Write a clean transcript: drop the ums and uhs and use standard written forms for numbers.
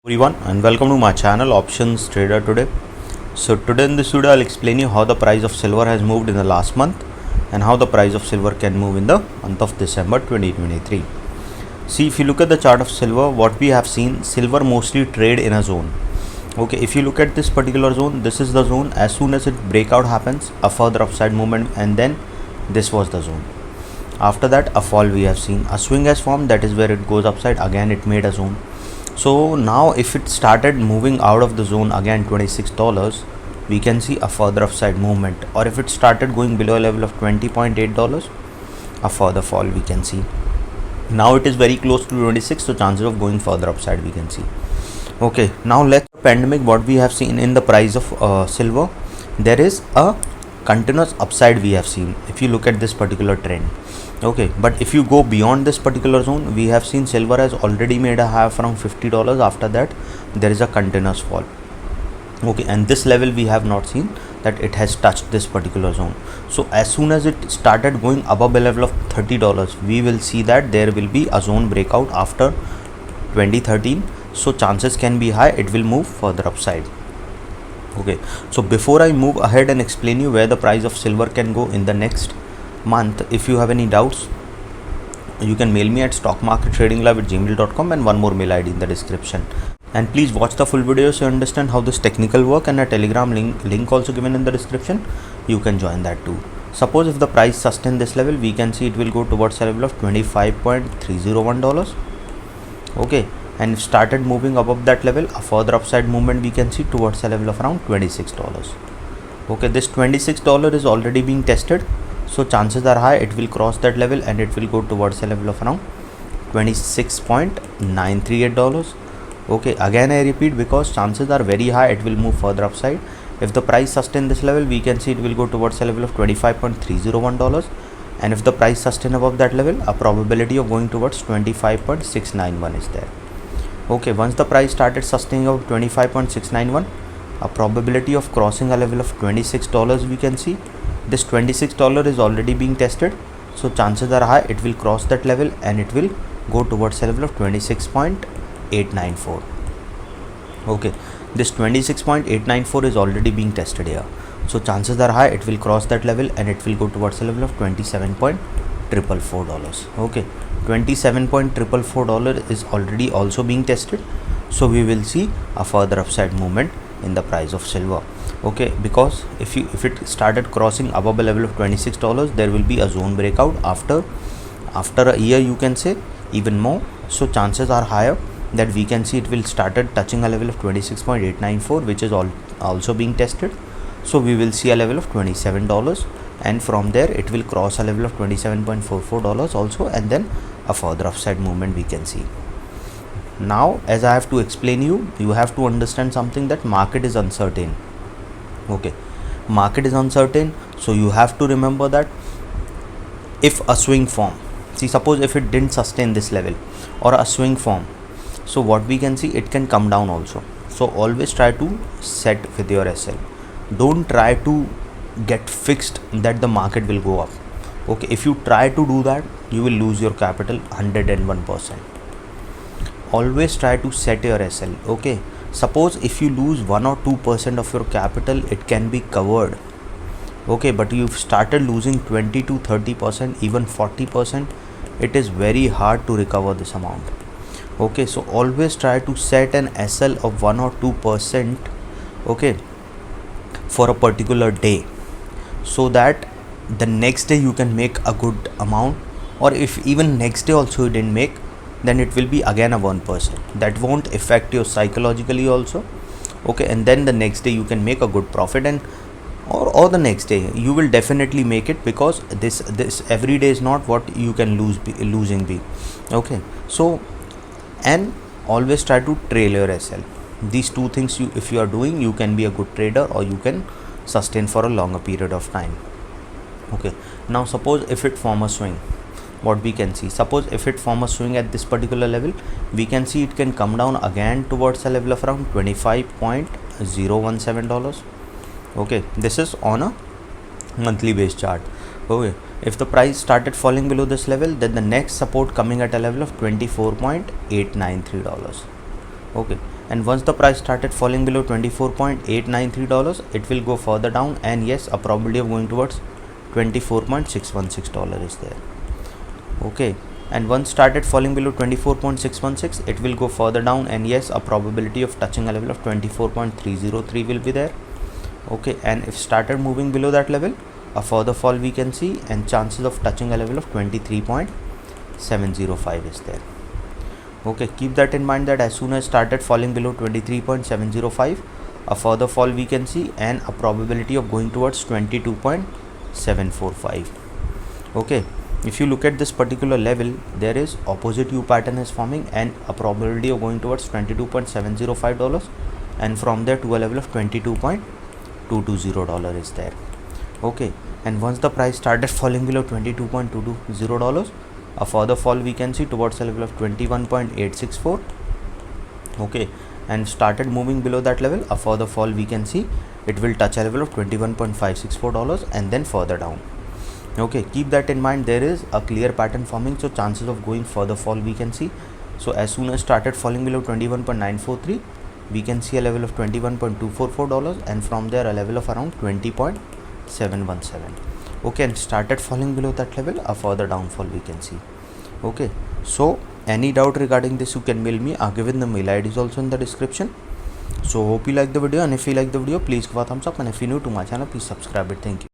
Everyone, and welcome to my channel Options Trader today. So today in this video I'll explain you how the price of silver has moved in the last month and how the price of silver can move in the month of December 2023. See, if you look at the chart of silver, what we have seen, silver mostly trade in a zone. Okay, if you look at this particular zone, this is the zone. As soon as it breakout happens, a further upside movement, and then this was the zone. After that, a fall we have seen, a swing has formed, that is where it goes upside. Again it made a zone. So now if it started moving out of the zone again, $26, we can see a further upside movement, or if it started going below a level of $20.8, a further fall we can see. Now it is very close to 26, so chances of going further upside we can see. Okay, now let's pandemic, what we have seen in the price of silver, there is a continuous upside we have seen if you look at this particular trend. Okay, but if you go beyond this particular zone, we have seen silver has already made a high of around $50. After that there is a continuous fall. Okay, and this level we have not seen that it has touched this particular zone. So as soon as it started going above a level of $30, we will see that there will be a zone breakout after 2013. So chances can be high it will move further upside. Okay, so before I move ahead and explain you where the price of silver can go in the next month, if you have any doubts, you can mail me at stockmarkettradinglive@gmail.com, and one more mail ID in the description. And please watch the full video so you understand how this technical work, and a telegram link also given in the description, you can join that too. Suppose if the price sustain this level, we can see it will go towards a level of $25.301. Okay, and if started moving above that level, a further upside movement we can see towards a level of around $26. Okay, this $26 is already being tested, so chances are high it will cross that level and it will go towards a level of around $26.938. Okay, again I repeat, because chances are very high it will move further upside. If the price sustain this level, we can see it will go towards a level of $25.301, and if the price sustain above that level, a probability of going towards 25.691 is there. Okay, once the price started sustaining of 25.691, a probability of crossing a level of $26 we can see. This $26 is already being tested, so chances are high it will cross that level and it will go towards a level of 26.894. Okay, this 26.894 is already being tested here, so chances are high it will cross that level and it will go towards a level of $27.444. Okay, $27.444 is already also being tested, so we will see a further upside movement in the price of silver. Okay, because if it started crossing above a level of $26, there will be a zone breakout after a year, you can say, even more. So chances are higher that we can see it will started touching a level of 26.894, which is also being tested. So we will see a level of $27, and from there it will cross a level of $27.44 also, and then a further upside movement we can see. Now as I have to explain you have to understand something, that market is uncertain. Okay, market is uncertain, so you have to remember that if a swing form, see, suppose if it didn't sustain this level or a swing form, so what we can see, it can come down also. So always try to set with your SL. Don't try to get fixed that the market will go up. Okay, if you try to do that, you will lose your capital 101%. Always try to set your SL. Okay, suppose if you lose 1 or 2% of your capital, it can be covered. Okay, but you've started losing 20 to 30%, even 40%, it is very hard to recover this amount. Okay, so always try to set an SL of 1 or 2%, okay, for a particular day, so that the next day you can make a good amount, or if even next day also you didn't make, then it will be again a 1%. That won't affect you psychologically also. Okay, and then the next day you can make a good profit, and or the next day you will definitely make it, because this every day is not what you can losing be. Okay, so, and always try to trail your SL. These two things, if you are doing, you can be a good trader, or you can sustain for a longer period of time. Okay, now suppose if it form a swing, what we can see, suppose if it form a swing at this particular level, we can see it can come down again towards a level of around $25.017. Okay, this is on a monthly based chart. Okay, if the price started falling below this level, then the next support coming at a level of $24.893. Okay, and once the price started falling below $24.893, it will go further down, and yes, a probability of going towards $24.616 is there. Okay, and once started falling below 24.616, it will go further down, and yes, a probability of touching a level of 24.303 will be there. Okay, and if started moving below that level, a further fall we can see, and chances of touching a level of 23.705 is there. Okay, keep that in mind that as soon as started falling below 23.705, a further fall we can see, and a probability of going towards 22.745. okay, if you look at this particular level, there is opposite U pattern is forming, and a probability of going towards $22.705, and from there to a level of $22.220 is there. Okay, and once the price started falling below $22.220, a further fall we can see towards a level of 21.864. okay, and started moving below that level, a further fall we can see, it will touch a level of $21.564 and then further down. Okay, keep that in mind, there is a clear pattern forming, so chances of going further fall we can see. So as soon as started falling below 21.943, we can see a level of $21.244, and from there a level of around 20.717. okay, and started falling below that level, a further downfall we can see. Okay, so any doubt regarding this, you can mail me. I've given the mail ID is also in the description. So hope you like the video, and if you like the video, please give a thumbs up, and if you're new to my channel, please subscribe it. Thank you.